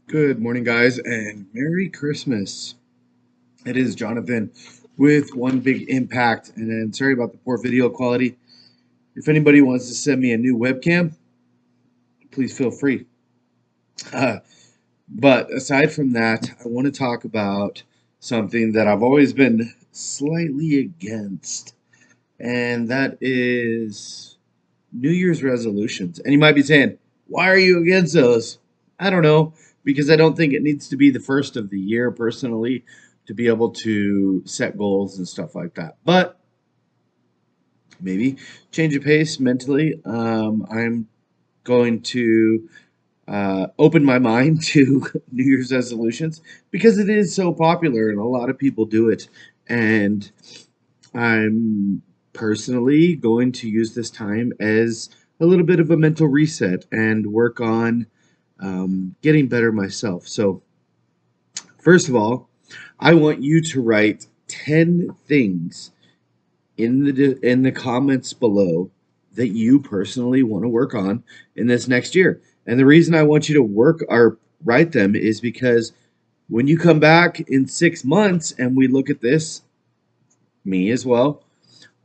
Good morning, guys, and Merry Christmas. It is Jonathan with One Big Impact, and then sorry about the poor video quality. If anybody wants to send me a new webcam, please feel free. Uh, but aside from that, I want to talk about something that I've always been slightly against, and that is New Year's resolutions. And you might be saying, why are you against those? I don't know, because I don't think it needs to be the first of the year personally to be able to set goals and stuff like that. But maybe change of pace mentally. I'm going to open my mind to New Year's resolutions because it is so popular and a lot of people do it. And I'm personally going to use this time as a little bit of a mental reset and work on getting better myself. So, first of all, I want you to write 10 things in the comments below that you personally want to work on in this next year. And the reason I want you to work or write them is because when you come back in 6 months and we look at this, me as well,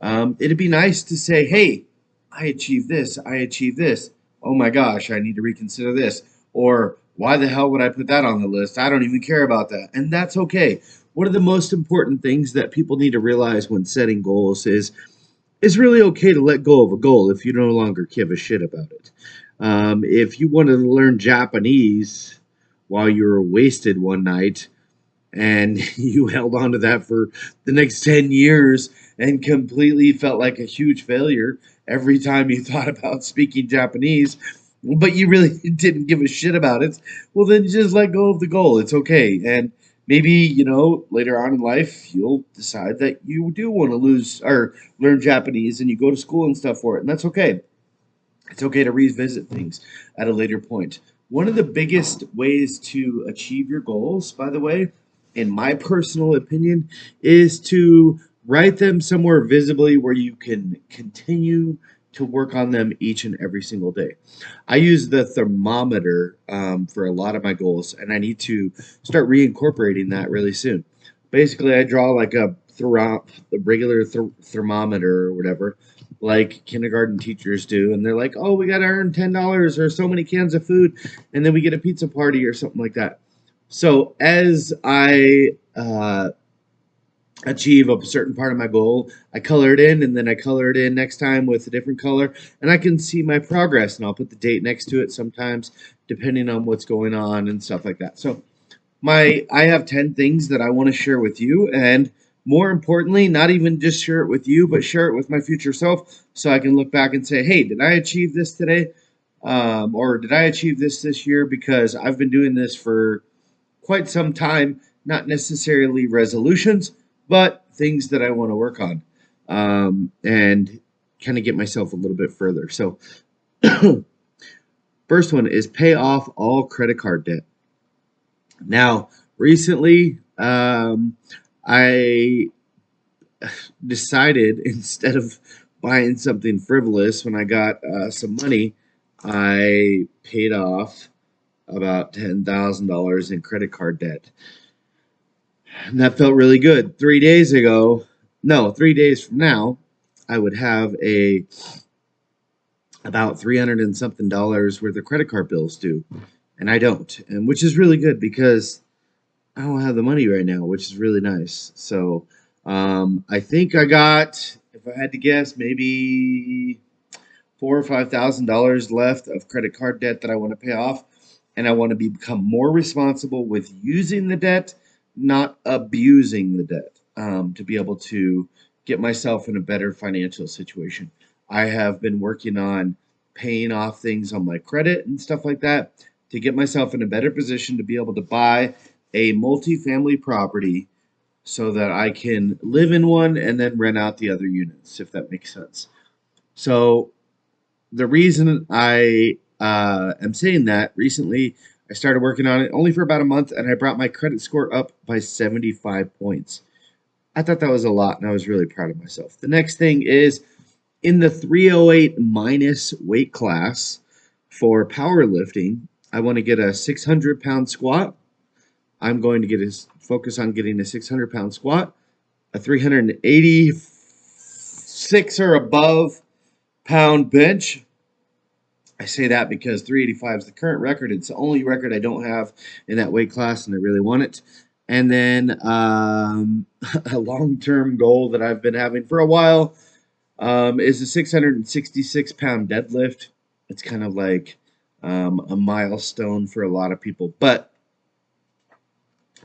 it'd be nice to say, hey, I achieved this. I achieved this. Oh my gosh, I need to reconsider this. Or why the hell would I put that on the list? I don't even care about that. And that's okay. One of the most important things that people need to realize when setting goals is it's really okay to let go of a goal if you no longer give a shit about it. If you wanted to learn Japanese while you were wasted one night, and you held on to that for the next 10 years and completely felt like a huge failure every time you thought about speaking Japanese, but you really didn't give a shit about it, well, then just let go of the goal. It's okay. And maybe, later on in life, you'll decide that you do want to lose or learn Japanese and you go to school and stuff for it. And that's okay. It's okay to revisit things at a later point. One of the biggest ways to achieve your goals, by the way, in my personal opinion, is to write them somewhere visibly where you can continue to work on them each and every single day. I use the thermometer for a lot of my goals, and I need to start reincorporating that really soon. Basically, I draw like the regular thermometer or whatever, like kindergarten teachers do, and they're like, "Oh, we got to earn $10 or so many cans of food, and then we get a pizza party or something like that." So as I achieve a certain part of my goal, I color it in, and then I color it in next time with a different color, and I can see my progress, and I'll put the date next to it sometimes, depending on what's going on and stuff like that. So I have 10 things that I want to share with you, and more importantly, not even just share it with you, but share it with my future self so I can look back and say, hey, did I achieve this today? Or did I achieve this year? Because I've been doing this for quite some time, not necessarily resolutions, but things that I want to work on, and kind of get myself a little bit further. So, first one is pay off all credit card debt. Now, recently, I decided instead of buying something frivolous when I got some money, I paid off about $10,000 in credit card debt. And that felt really good. 3 days ago, no, 3 days from now, I would have about 300 and something dollars worth of credit card bills due. And I don't. And which is really good because I don't have the money right now, which is really nice. So I think I got, if I had to guess, maybe $4,000 or $5,000 left of credit card debt that I want to pay off, and I want to become more responsible with using the debt, not abusing the debt, to be able to get myself in a better financial situation. I have been working on paying off things on my credit and stuff like that to get myself in a better position to be able to buy a multifamily property so that I can live in one and then rent out the other units, if that makes sense. So the reason I am saying that recently, I started working on it only for about a month, and I brought my credit score up by 75 points. I thought that was a lot, and I was really proud of myself. The next thing is in the 308 minus weight class for powerlifting, I want to get a 600-pound squat. I'm going to focus on getting a 600-pound squat, a 386 or above pound bench. I say that because 385 is the current record. It's the only record I don't have in that weight class, and I really want it. And then a long-term goal that I've been having for a while is a 666-pound deadlift. It's kind of like a milestone for a lot of people. But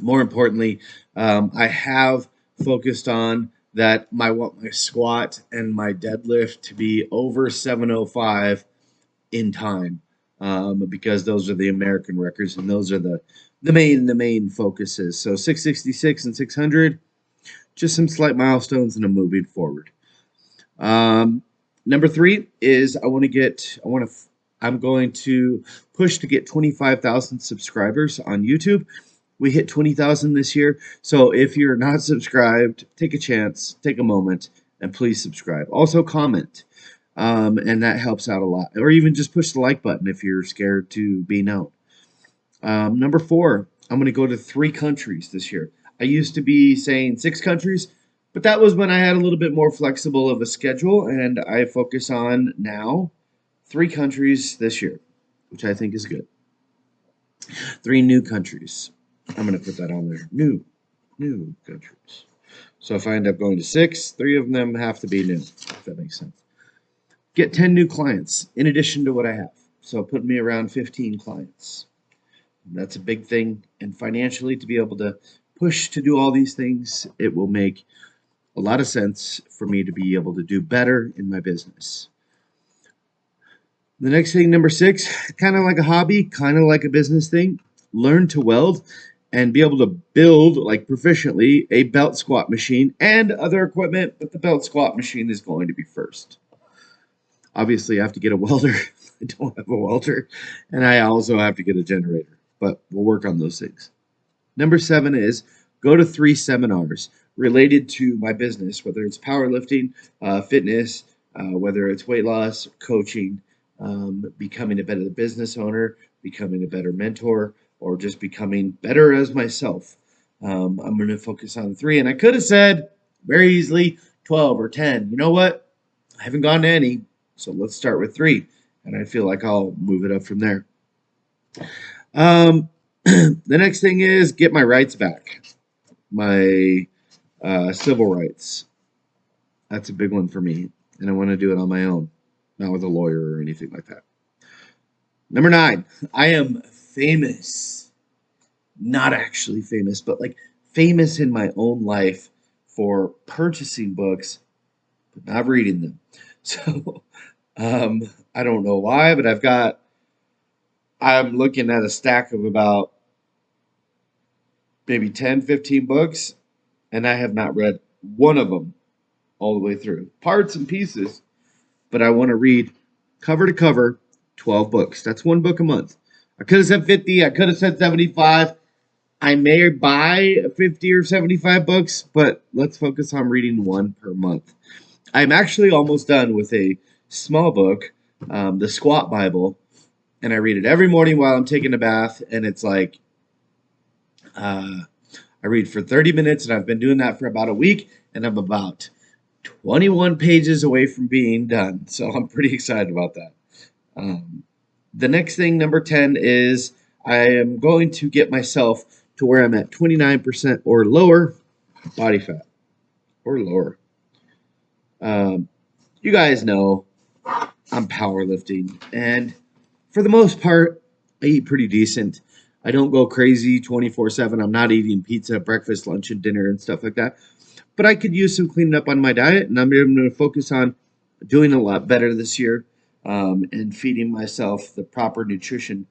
more importantly, I have focused on that I want my squat and my deadlift to be over 705 in time, because those are the American records and those are the main focuses. So 666 and 600, just some slight milestones and I'm moving forward. Number 3 is I'm going to push to get 25,000 subscribers on YouTube. We hit 20,000 this year. So if you're not subscribed, take a chance, take a moment, and please subscribe. Also comment, and that helps out a lot. Or even just push the like button if you're scared to be known. Number 4, I'm going to go to 3 countries this year. I used to be saying 6 countries, but that was when I had a little bit more flexible of a schedule, and I focus on now 3 countries this year, which I think is good. 3 new countries. I'm going to put that on there. New countries. So if I end up going to 6, 3 of them have to be new, if that makes sense. Get 10 new clients in addition to what I have. So put me around 15 clients. That's a big thing. And financially, to be able to push to do all these things, it will make a lot of sense for me to be able to do better in my business. The next thing, number 6, kind of like a hobby, kind of like a business thing, learn to weld and be able to build, like proficiently, a belt squat machine and other equipment, but the belt squat machine is going to be first. Obviously, I have to get a welder. I don't have a welder. And I also have to get a generator, but we'll work on those things. Number 7 is go to 3 seminars related to my business, whether it's powerlifting, fitness, whether it's weight loss, coaching, becoming a better business owner, becoming a better mentor, or just becoming better as myself. I'm going to focus on 3. And I could have said very easily 12 or 10. You know what? I haven't gone to any. So let's start with 3. And I feel like I'll move it up from there. The next thing is get my rights back. My civil rights. That's a big one for me. And I want to do it on my own, not with a lawyer or anything like that. Number 9, I am famous. Not actually famous, but like famous in my own life for purchasing books, but not reading them. So I don't know why, but I'm looking at a stack of about maybe 10, 15 books, and I have not read one of them all the way through. Parts and pieces, but I want to read cover to cover 12 books. That's 1 book a month. I could have said 50. I could have said 75. I may buy 50 or 75 books, but let's focus on reading 1 per month. I'm actually almost done with a small book, the Squat Bible, and I read it every morning while I'm taking a bath, and it's like I read for 30 minutes, and I've been doing that for about a week, and I'm about 21 pages away from being done, so I'm pretty excited about that. The next thing, number 10, is I am going to get myself to where I'm at 29% or lower body fat, or lower. You guys know I'm powerlifting, and for the most part, I eat pretty decent. I don't go crazy 24/7. I'm not eating pizza, breakfast, lunch, and dinner and stuff like that. But I could use some cleaning up on my diet, and I'm going to focus on doing a lot better this year, and feeding myself the proper nutrition.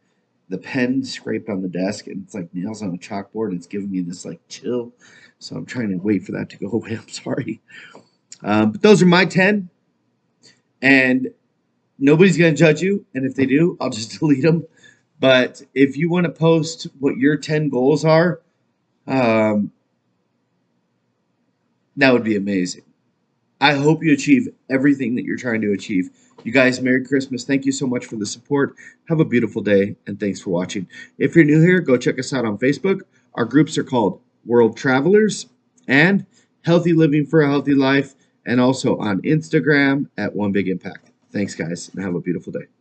The pen scraped on the desk, and it's like nails on a chalkboard. It's giving me this like chill, so I'm trying to wait for that to go away. I'm sorry. But those are my 10, and nobody's going to judge you, and if they do, I'll just delete them. But if you want to post what your 10 goals are, that would be amazing. I hope you achieve everything that you're trying to achieve. You guys, Merry Christmas. Thank you so much for the support. Have a beautiful day, and thanks for watching. If you're new here, go check us out on Facebook. Our groups are called World Travelers and Healthy Living for a Healthy Life, and also on Instagram at One Big Impact. Thanks, guys, and have a beautiful day.